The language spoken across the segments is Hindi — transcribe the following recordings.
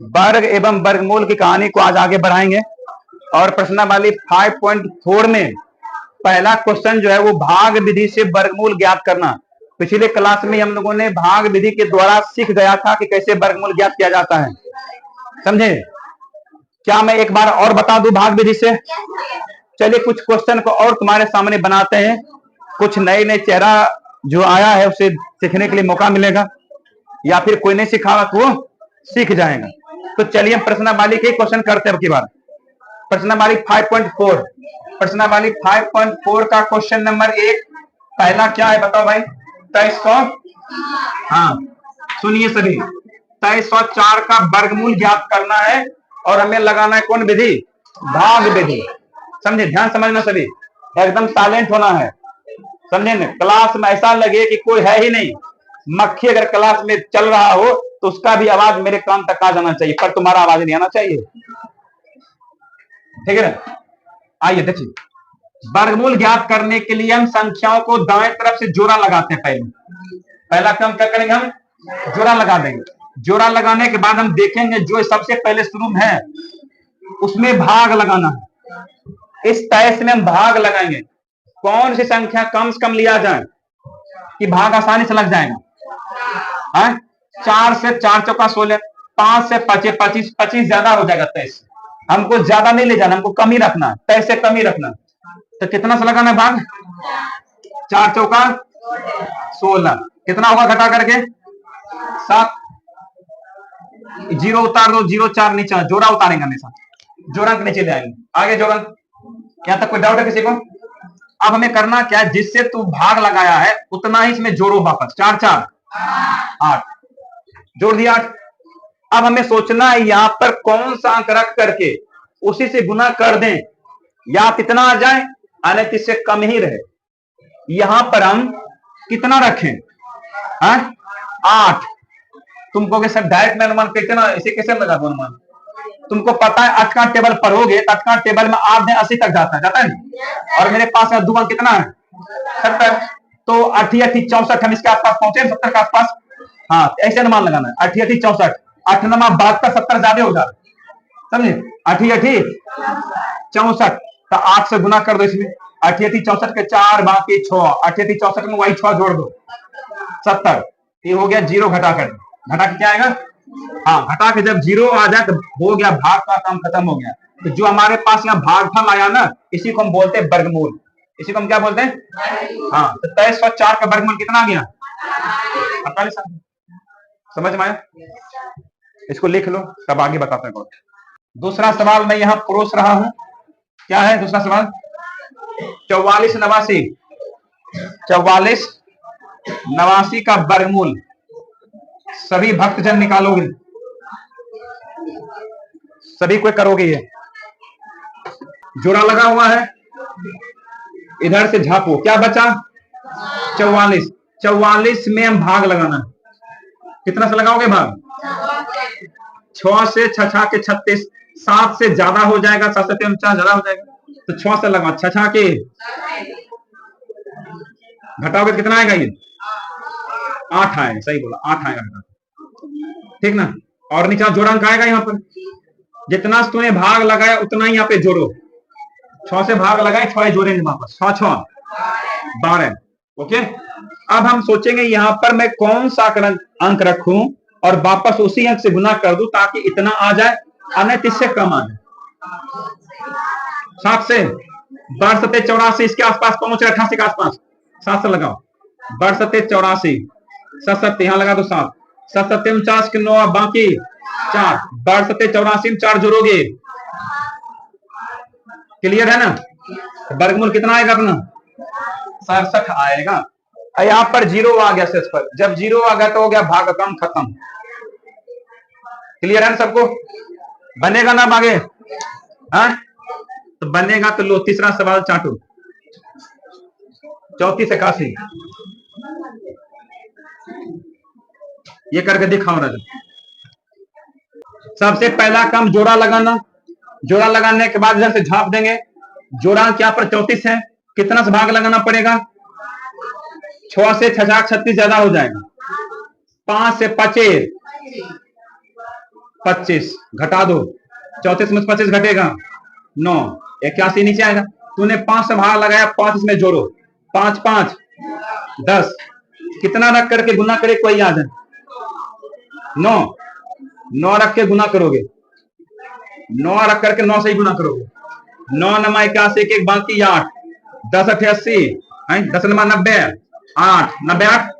वर्ग एवं वर्गमूल की कहानी को आज आगे बढ़ाएंगे। और प्रश्नावली 5.4 में पहला क्वेश्चन जो है वो भाग विधि से वर्गमूल ज्ञात करना। पिछले क्लास में हम लोगों ने भाग विधि के द्वारा सीख गया था कि कैसे वर्गमूल ज्ञात किया जाता है, समझे? क्या मैं एक बार और बता दूं भाग विधि से? चलिए कुछ क्वेश्चन को और तुम्हारे सामने बनाते हैं, कुछ नए नए चेहरा जो आया है उसे सीखने के लिए मौका मिलेगा, या फिर कोई नहीं सिखावा तो वो सीख जाएगा। तो चलिए प्रश्नावली के क्वेश्चन करते हैं अब की बार। प्रश्नावली 5.4, प्रश्नावली 5.4 का क्वेश्चन नंबर 1 पहला क्या है बताओ भाई? 2300, हाँ सुनिए सभी, 2304 का वर्गमूल ज्ञात करना है और हमें लगाना है कौन विधि? भाग विधि। समझे? ध्यान समझना सभी, एकदम साइलेंट होना है, समझे न? क्लास में ऐसा लगे कि कोई है ही नहीं, मक्खी अगर क्लास में चल रहा हो तो उसका भी आवाज मेरे कान तक आ जाना चाहिए, पर तुम्हारा आवाज नहीं आना चाहिए, ठीक है ना? आइए देखिए, वर्गमूल ज्ञात करने के लिए हम संख्याओं को दाएं तरफ से जोड़ा लगाते हैं। पहला काम क्या करेंगे? हम जोड़ा लगा देंगे। जोड़ा लगाने के बाद हम देखेंगे जो सबसे पहले शुरू में है उसमें भाग लगाना है। इस तय में हम भाग लगाएंगे, कौन सी संख्या कम से कम लिया जाए कि भाग आसानी से लग जाएगा। 4 से 4 चौका 16, 5 से 25, 25 ज्यादा हो जाएगा 23। हमको ज्यादा नहीं ले जाना, हमको कम ही रखना, 23 से कम ही रखना। तो कितना से लगाना है भाग? 4 चौका 16, कितना होगा घटा करके? 7। जीरो उतार दो, 0 4 नीचे, जोड़ा उतारेंगे हमेशा, जोड़ा के नीचे ले आएंगे। आगे जोड़ा, यहाँ तक कोई डाउट है किसी को? अब हमें करना क्या है, जिससे तू भाग लगाया है उतना ही इसमें जोड़ो वापस। 4 4 8, जोड़ दिया 8। अब हमें सोचना है यहां पर कौन सा अंक रख करके उसी से गुना कर दें, या कितना आ जाए अनंत इससे कम ही रहे। यहां पर हम कितना रखें? 8। तुमको के सर डायरेक्ट में अनुमान कितना, इसे कैसे लगा दो अनुमान? तुमको पता है 8 का टेबल पढ़ोगे तो 8 का टेबल में 8 80 तक जाता है, और मेरे पास है 2 अंक कितना है? 70। तो 8 8 64, हम इसके आसपास पहुंचे 70 के आसपास। हाँ ऐसे अनुमान लगाना है, 8 8 64, 8 नमा 72, 70 ज्यादा हो जाए, समझे? 8 8 64, तो 8 से गुना कर दो इसमें। 8 8 64 के 4 बाकी 6, 8 8 64 में वही 6 जोड़ दो, 70। ये हो गया 0, घटा कर, घटा के क्या आएगा? हाँ घटा के जब 0 आ जाए तो हो गया, भाग का काम खत्म हो गया। तो जो हमारे पास यहाँ भागफल आया ना, इसी को हम बोलते हैं वर्गमूल। इसी को हम क्या बोलते हैं? हाँ, तो 2304 का वर्गमूल कितना आ गया? 48। समझ में आया? इसको लिख लो, तब आगे बताते हैं। दूसरा सवाल मैं यहाँ परोस रहा हूं, क्या है दूसरा सवाल? 44 89, 44 89 का वर्गमूल सभी भक्तजन निकालोगे, सभी कोई करोगे? ये जोड़ा लगा हुआ है, इधर से झापो, क्या बचा? 44। 44 में हम भाग लगाना, कितना से लगाओगे भाग? 6 से 6 के 36, 7 से ज्यादा हो जाएगा, 7 से 49 ज्यादा हो जाएगा, तो 6 से लगाओ। 6 के घटाओगे कितना आएगा? ये 8 आएगा, सही बोला, 8 आएगा, ठीक ना? और नीचे जोड़ा अंक आएगा, यहाँ पर जितना तूने भाग लगाया उतना ही यहाँ पे जोड़ो। 6 से भाग लगाए, 6 जोड़ेंगे वापस, 6 6 12। ओके, अब हम सोचेंगे यहां पर मैं कौन सा अंक रखूं और वापस उसी अंक से गुना कर दूं ताकि इतना आ जाए, अन्यथा इससे कम आ जाए। 7 से 12 7 84, इसके आसपास पहुंच रहे, 88 के आसपास। 7 से लगाओ, 12 7 84, 7 7 यहां लगा दो, 7 7 7 49 के 9, बाकी 4, 12 7 84 में 4 जोड़ोगे, क्लियर है ना? वर्गमूल कितना आएगा अपना? 67 आएगा। यहाँ पर 0 आ गया शेष पर, जब 0 आ गया तो हो गया भाग काम खत्म। क्लियर है ना सबको? बनेगा ना आगे? हाँ तो बनेगा, तो लो तीसरा सवाल चाटो, 34 81, ये करके दिखाओ ना। सबसे पहला काम जोड़ा लगाना, जोड़ा लगाने के बाद इधर से झाप देंगे। जोड़ा क्या पर 34 है, कितना से भाग लगाना पड़ेगा? 6 से 6 36 ज्यादा हो जाएगा, 5 से 25, 25 घटा दो, 34 में 25 घटेगा 9, 81 नीचे आएगा। तूने 5 से भाग लगाया, 5 इसमें जोड़ो, 5 5 10, कितना रख करके गुना करे कोई याद है? 9, 9 रख के गुना करोगे, 9 रख करके 9 से ही गुना करोगे, 9 नमा 81, एक बाकी 8, 10 8 80, 10 नमा 90, 8 90 8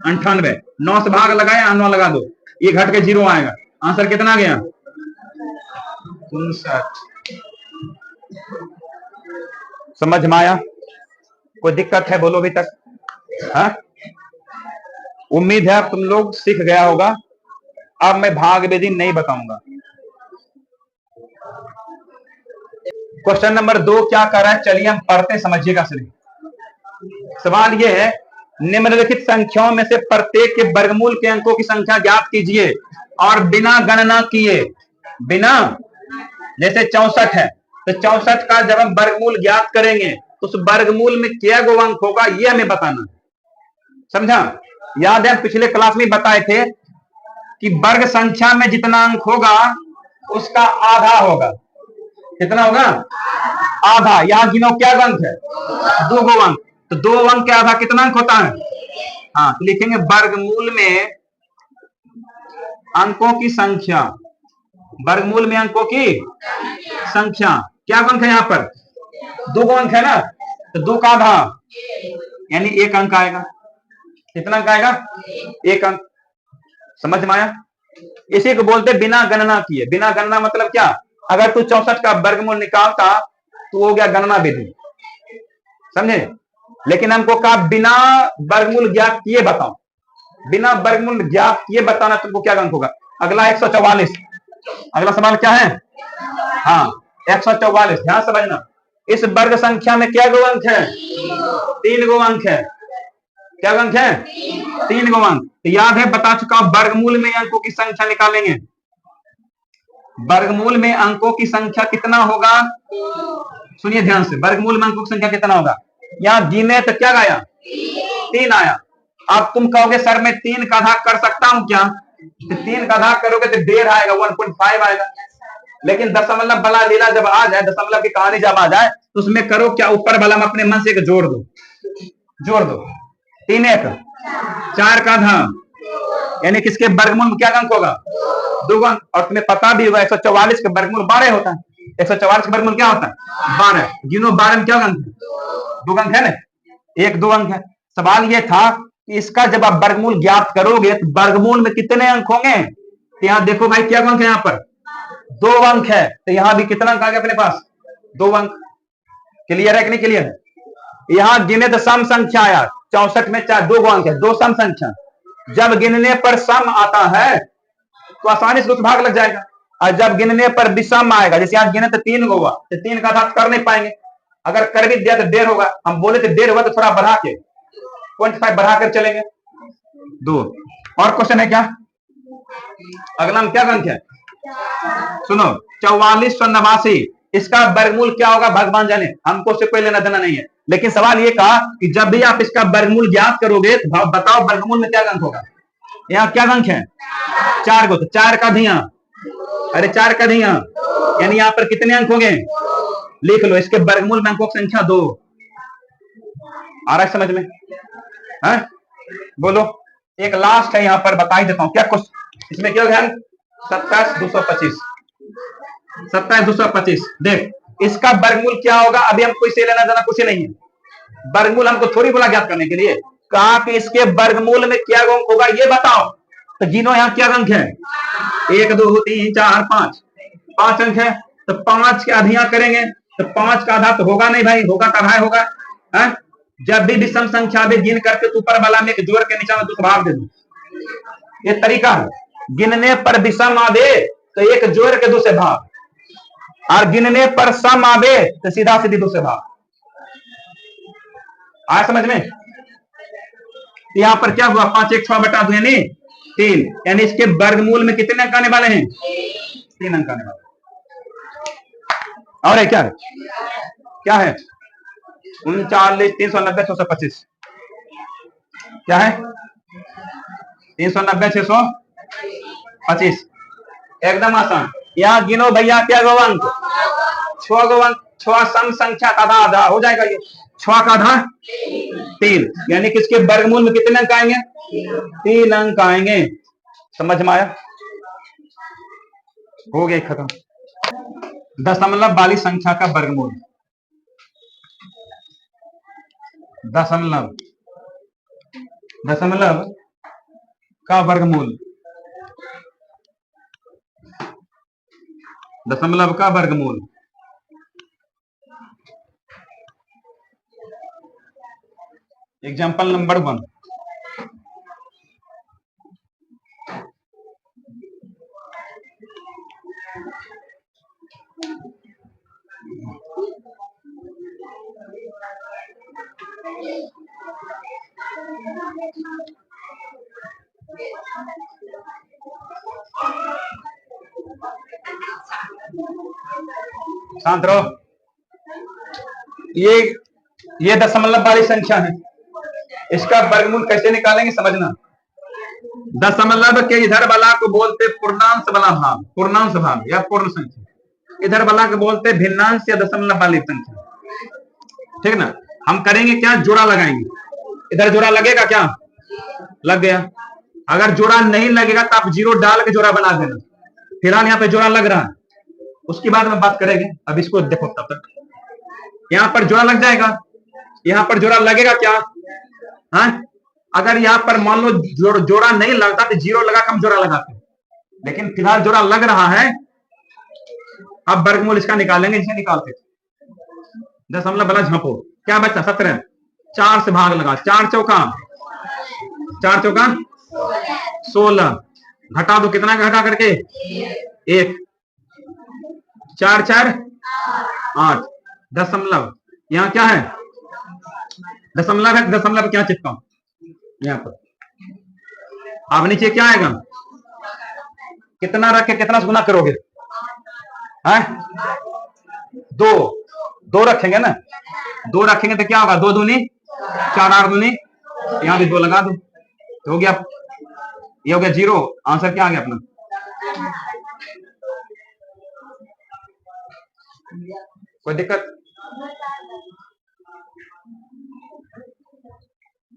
98, 9 से भाग लगाया, 9 लगा दो, ये घट के 0 आएगा। आंसर कितना गया? 59। समझ में आया? कोई दिक्कत है बोलो अभी तक? हाँ, उम्मीद है अब तुम लोग सीख गया होगा। अब मैं भाग विधि नहीं बताऊंगा। क्वेश्चन नंबर 2 क्या कर रहा है, चलिए हम पढ़ते समझिएगा। सवाल यह है, निम्नलिखित संख्याओं में से प्रत्येक के वर्गमूल के अंकों की संख्या ज्ञात कीजिए और बिना गणना किए, बिना, जैसे 64 है तो 64 का जब हम वर्गमूल ज्ञात करेंगे तो उस वर्गमूल में क्या गो अंक होगा यह हमें बताना। समझा? याद है पिछले क्लास में बताए थे कि वर्ग संख्या में जितना अंक होगा उसका आधा होगा। कितना होगा? आधा। यहां गिनो क्या अंक है? 2 गो अंक। तो 2 अंक के आधा कितना अंक होता है? हाँ, तो लिखेंगे वर्गमूल में अंकों की संख्या, वर्गमूल में अंकों की संख्या। क्या अंक है यहाँ पर? 2 गो अंक है ना, तो 2 का आधा यानी 1 अंक आएगा। कितना अंक आएगा? 1 अंक। समझ में आया? इसी को बोलते बिना गणना किए। बिना गणना मतलब क्या? अगर तू 64 का वर्गमूल निकालता तो हो गया गणना विधि, समझे? लेकिन हमको कहा बिना वर्गमूल ज्ञात किए बताओ। बिना वर्गमूल ज्ञात किए बताना तुमको क्या अंक होगा। अगला 144। अगला सवाल क्या है? हाँ, 144। ध्यान समझना, इस वर्ग संख्या में क्या गो अंक है? 3 गो अंक है। क्या अंक है? 3 गो अंक। तो याद है, बता चुका हूं, वर्गमूल में अंकों की संख्या निकालेंगे। वर्गमूल में अंकों की संख्या कितना होगा? सुनिए ध्यान से, वर्गमूल में अंकों की संख्या कितना होगा? यहां गिने तो क्या आया? 3 आया। अब तुम कहोगे सर मैं 3 का आधा कर सकता हूं क्या? तो 3 का आधा करोगे तो 1.5 आएगा, 1.5 आएगा। लेकिन दशमलव वाला लीला जब आ जाए, दशमलव की कहानी जब आ जाए तो उसमें करो क्या, ऊपर वाला में अपने मन से एक जोड़ दो, जोड़ दो। 3 1 4 का आधा यानी किसके वर्गमूल में क्या अंक होगा? 2 अंक। और तुम्हें पता भी होगा 144 के वर्गमूल 12 होता है। 144 का वर्गमूल क्या होता है? 12। गिनो 12 में क्या अंक? 2 अंक है ना, 1 2 अंक है। सवाल यह था कि इसका जब आप वर्गमूल ज्ञात करोगे तो वर्गमूल में कितने अंक होंगे? तो यहां देखो भाई क्या अंक है, यहाँ पर 2 अंक है, तो यहां भी कितना अंक आ गया अपने पास? 2 अंक। क्लियर है कि नहीं क्लियर है? यहां गिने तो सम संख्या आया, 64 में 4 2 अंक है, 2 सम संख्या। जब गिनने पर सम आता है तो आसानी से भाग लग जाएगा, और जब गिनने पर विषम आएगा, जैसे यहां गिने तो 3 हुआ तो 3 का आधा कर नहीं पाएंगे। अगर कर भी दिया तो 1.5 होगा। हम बोले तो 1.5 हुआ तो थोड़ा बढ़ा के 0.5 बढ़ा कर चलेंगे। 2 और क्वेश्चन है क्या? अगला में क्या अंक है? सुनो, 4489। इसका वर्गमूल क्या होगा भगवान जाने, हमको उससे कोई लेना देना नहीं है। लेकिन सवाल ये कहा कि जब भी आप इसका वर्गमूल ज्ञात करोगे तो बताओ वर्गमूल में क्या अंक होगा। यहाँ क्या अंक है? 4 गो। तो 4 का धिया, अरे 4 का धिया यानी यहाँ पर कितने अंक होंगे? लिख लो, इसके वर्गमूल में अंकों की संख्या 2। आ रहा है समझ में? है? बोलो। एक लास्ट है यहाँ पर, बता ही देता हूँ क्या कुछ इसमें क्या है। 27 225, 27 225। देख इसका वर्गमूल क्या होगा, अभी हमको इसे लेना देना कुछ नहीं है। वर्गमूल हमको थोड़ी बोला ज्ञात करने के लिए, कहा कि इसके वर्गमूल में क्या अंक होगा ये बताओ। तो गिनो यहाँ क्या अंक है? 1 2 3 4 5, 5 अंक है। तो 5 के आधियां करेंगे तो 5 का आधा तो होगा नहीं भाई, होगा तो आधा होगा। है? जब भी विषम संख्या भी गिन करके ऊपर वाला में एक जोड़ के नीचे में 2 भाग दे दो, ये तरीका है। गिनने पर विषम आवे तो एक जोड़ के 2 से भाग, और गिनने पर सम आवे तो सीधा सीधी 2 से भाग। आया समझ में? यहां पर क्या हुआ, 5 1 6 बटा 2 यानी 3, यानी इसके वर्गमूल में कितने अंक आने वाले हैं? 3 अंक आने वाले। और है क्या है? क्या है? 39 390 625। क्या है? 390 625। एकदम आसान। यहाँ गिनो भैया क्या गो अंक, 6 गो अंक, 6 सम संख्या का आधा आधा हो जाएगा। ये 6 का आधा 3, यानी कि इसके वर्गमूल में कितने अंक आएंगे? 3 अंक आएंगे। समझ में आया? हो गया खत्म। दशमलव वाली संख्या का वर्गमूल, दशमलव दशमलव का वर्गमूल, दशमलव का वर्गमूल। एग्जाम्पल नंबर 1, शांत रहो। ये दशमलव वाली संख्या है, इसका वर्गमूल कैसे निकालेंगे समझना। दशमलव के इधर वाला को बोलते पूर्णांश वाला भाग, पूर्णांश भाग या पूर्ण संख्या। इधर वाला को बोलते भिन्नांश या दशमलव वाली संख्या। ठीक ना। हम करेंगे क्या, जोड़ा लगाएंगे। इधर जोड़ा लगेगा क्या? लग गया। अगर जोड़ा नहीं लगेगा तो आप जीरो डाल के जोड़ा बना देना। फिलहाल यहाँ पे जोड़ा लग रहा है, उसके बाद में बात करेंगे। अब इसको देखो, तब तक यहाँ पर जोड़ा लग जाएगा, यहाँ पर जोड़ा लगेगा क्या? हाँ, अगर यहाँ पर मान लो जोड़ा नहीं लगता तो जीरो लगा हम जोड़ा लगाते, लेकिन फिलहाल जोड़ा लग रहा है। अब वर्गमूल इसका निकालेंगे, इसे निकालते दशमलव वाला झांपो। क्या बचा? 17। 4 से भाग लगा, 4 चौका 16। घटा दो, कितना घटा करके? 1। 4 4 8। दशमलव यहाँ क्या है? दशमलव है, दशमलव क्या चिपका यहाँ पर। अब नीचे क्या आएगा? कितना रख के कितना से गुना करोगे? है 2 रखेंगे ना, 2 रखेंगे तो क्या होगा? 2 दूनी 4, 8 दूनी, यहां भी 2 लगा दो तो हो गया, ये हो गया 0। आंसर क्या आ गया अपना? कोई दिक्कत?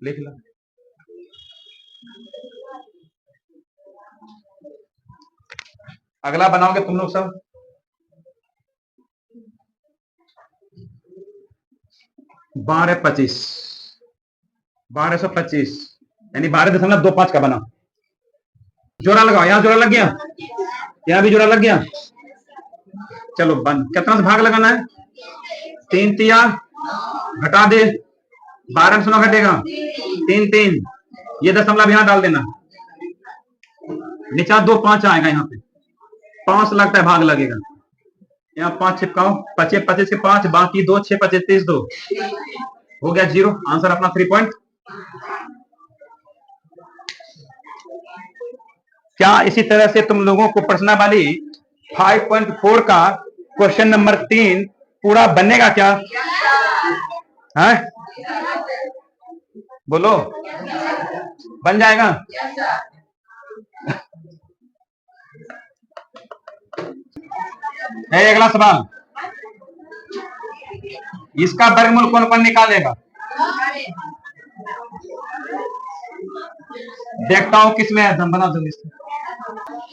लिख लो। अगला बनाओगे तुम लोग सब। 1225, 1225 यानी 12.25 का बना। जोड़ा लगाओ, यहाँ जोड़ा लग गया, यहाँ भी जोड़ा लग गया। चलो बंद। कितना से भाग लगाना है? 3 तिया घटा दे, 12 से 9 घटेगा 3 3। ये दशमलव यहाँ डाल देना, नीचा 2 5 आएगा, यहाँ पे 5 लगता है भाग लगेगा। यहाँ 5 चिपकाओ, 25 25 के 5, बाकी 2 6 25 30 2 हो गया 0। आंसर अपना 3 पॉइंट। क्या इसी तरह से तुम लोगों को प्रश्नावली 5.4 का क्वेश्चन नंबर 3 पूरा बनेगा क्या? है बोलो, बन जाएगा? है अगला सवाल, इसका वर्गमूल कौन कौन निकालेगा? देखता हूं किसमें है, बना दो।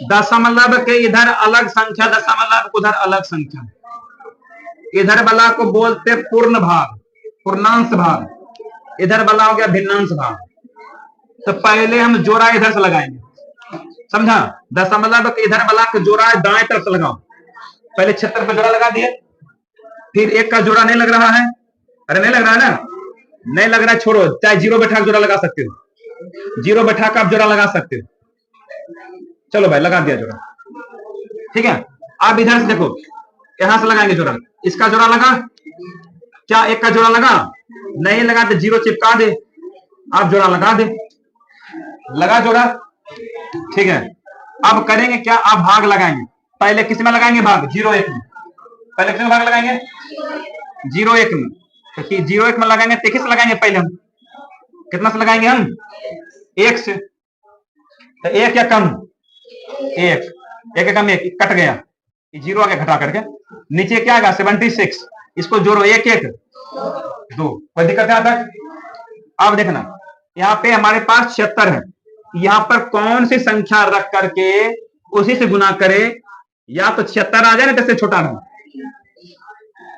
दशमलव के इधर अलग संख्या, दशमलव उधर अलग संख्या। इधर वाला को बोलते पूर्ण भाग, पूर्णांश भाग। इधर वाला हो गया भिन्नांश भाग। तो पहले हम जोड़ा इधर से लगाएंगे, समझा? दशमलव के इधर वाला का जोड़ा दाएं तरफ से लगाओ। पहले 76 पे जोड़ा लगा दिए, फिर 1 का जोड़ा नहीं लग रहा है। अरे नहीं लग रहा है ना, नहीं लग रहा है, छोड़ो, चाहे 0 बैठा जोड़ा लगा सकते हो, 0 बैठा कर आप जोड़ा लगा सकते हो। चलो भाई लगा दिया जोड़ा, ठीक है। आप इधर से देखो, यहां से लगाएंगे जोड़ा। इसका जोड़ा लगा क्या? 1 का जोड़ा लगा? नहीं लगा तो 0 चिपका दे, आप जोड़ा लगा दे, लगा जोड़ा, ठीक है। अब करेंगे क्या? आप भाग लगाएंगे। पहले किस में लगाएंगे भाग? 0 1 में। पहले किस में भाग लगाएंगे? 0 1 में। तो 0 1 में लगाएंगे तो किस लगाएंगे? पहले हम कितना से लगाएंगे? हम 1 से। तो 1 या कम? 1। एक एकम एक कट गया, जीरो आगे घटा करके नीचे क्या आएगा 76, इसको जोड़ो एक एक दो, कोई दिक्कत है तक। अब देखना यहाँ पे हमारे पास 76 है, यहाँ पर कौन सी संख्या रख करके उसी से गुना करे, या तो 76 आ जाए ना, इससे छोटा नहीं,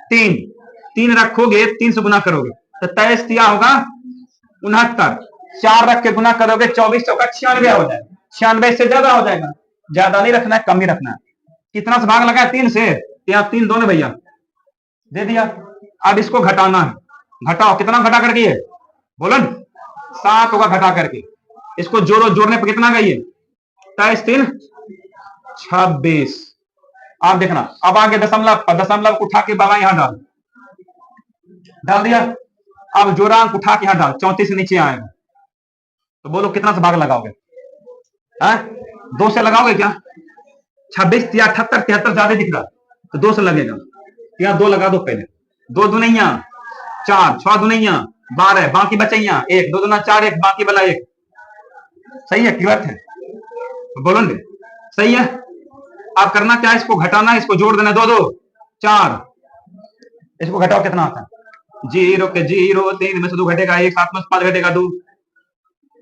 तीन तीन रखोगे, तीन से गुना करोगे तो 23 दिया होगा 69, 4 रख के गुना करोगे 24 चौका 96 हो जाएगा, 96 से ज्यादा हो जाएगा, ज्यादा नहीं रखना है, कम ही रखना है। कितना से भाग लगा है 3 से, यहाँ 3 दोनों भैया दे दिया। अब इसको घटाना है, घटाओ, कितना घटा करके ये बोलो 7 होगा घटा करके, इसको जोड़ो, जोड़ने पर कितना गई है 23 3 26। आप देखना अब आगे दशमलव, दशमलव उठा के बाबा यहां डाल दिया, अब जोड़ांक उठा के यहां डाल, 34 से नीचे आएगा, तो बोलो कितना से भाग लगाओगे, 2 से लगाओगे क्या, 26 या 78 73 ज्यादा दिख रहा, तो 2 से लगेगा, यहाँ 2 लगा दो पहले, 2 दुनिया 4, 6 दुनिया 12, बाकी बचैया 1, 2 दूना 4, 1 बाकी वाला 1, सही है कि गलत है, बोलो ने सही है। अब करना क्या है, इसको घटाना है, इसको जोड़ देना, 2 2 4, इसको घटाओ कितना आता है, 0 के 0, 3 में से 2 घटेगा 1, 7 में से 5 घटेगा 2।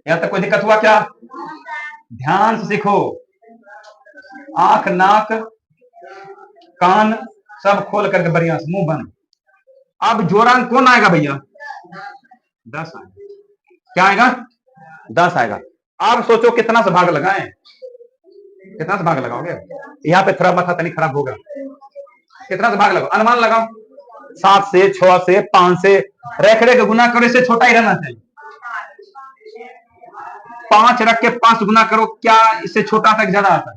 यहां तक कोई दिक्कत हुआ क्या, ध्यान से सीखो, आंख नाक कान सब खोल करके बढ़िया से, मुंह बंद। अब जोड़ांक कौन आएगा भैया, 10 आएगा, क्या आएगा 10 आएगा। अब सोचो कितना से भाग लगाएं, कितना से भाग लगाओगे, यहाँ पे थोड़ा माथा तनी खराब होगा, कितना से भाग लगाओ, अनुमान लगाओ, 7 से 6 से 5 से, रेख रेख गुना करो, इससे छोटा ही रहना चाहिए, 5 रख के 5 गुना करो, क्या इससे छोटा आता है ज्यादा आता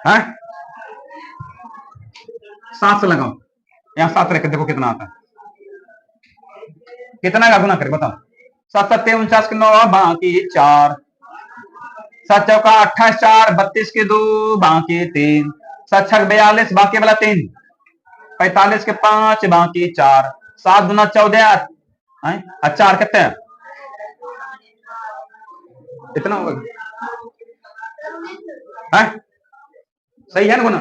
है, 7 से लगाओ, यहाँ 7 रख के देखो कितना आता है, कितना का गुना करे बताओ, 7 7 49 के 9 बाकी 4, 7 चौका 28 4 32 के 2 बाकी 3, 7 6 42 बाकी वाला 3, 45 के 5 बाकी 4, 7 दूना 14, 4 कितने हैं, इतना होगा, सही है ना गुना,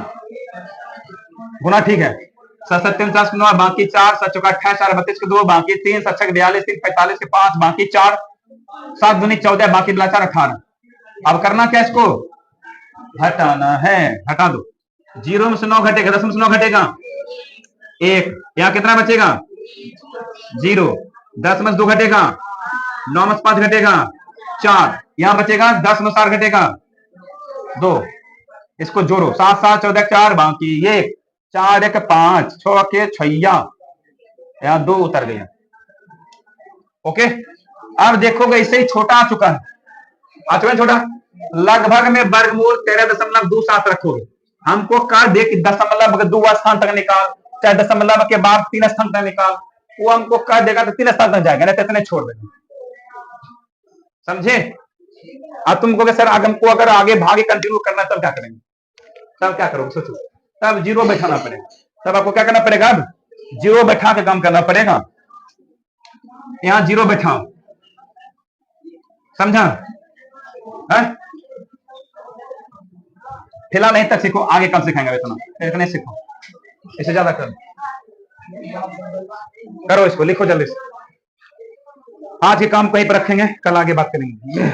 गुना ठीक है, 7 7 49 के 9 बाकी 4, 7 चौका 28 4 32 के 2 बाकी 3, 7 6 42 3 45 के 5 बाकी 4, 7 दूनी 14 बाकी बला 4 18। अब करना क्या, इसको हटाना है, हटा दो, 0 में से 9 घटेगा, 10 में से 9 घटेगा 1, यहाँ कितना बचेगा 0, 10 में से 2 घटेगा, 9 में से 5 घटेगा 4, यहाँ बचेगा 10 में 4 घटेगा 2, इसको जोड़ो, 7 7 14 4 बाकी 1, 4 1 5 6 के 6, यहाँ 2 उतर गया, ओके। अब देखोगे इससे ही छोटा आ चुका है, आ चुका है छोटा, लगभग में वर्गमूल 13.27 रखोगे, हमको कर दे कि दशमलव 2 स्थान तक निकाल, चाहे दशमलव के बाद 3 स्थान तक निकाल, वो हमको कर देगा तो 3 स्थान तक जाएगा, नहीं तो इतने छोड़ देंगे, समझे। अब तुमको सर हमको अगर आगे भागे कंटिन्यू करना तब क्या करेंगे, तब क्या करोगे सोचो, तब 0 बैठाना पड़ेगा, तब आपको क्या करना पड़ेगा, अब 0 बैठा के काम करना पड़ेगा, यहाँ 0 बैठाओ, समझा है? फिलहाल नहीं तक सीखो, आगे कल सिखाएंगे, इतना इतने सीखो, इससे ज्यादा करो, करो इसको, लिखो जल्दी से, आज के काम कहीं पर रखेंगे, कल आगे बात करेंगे।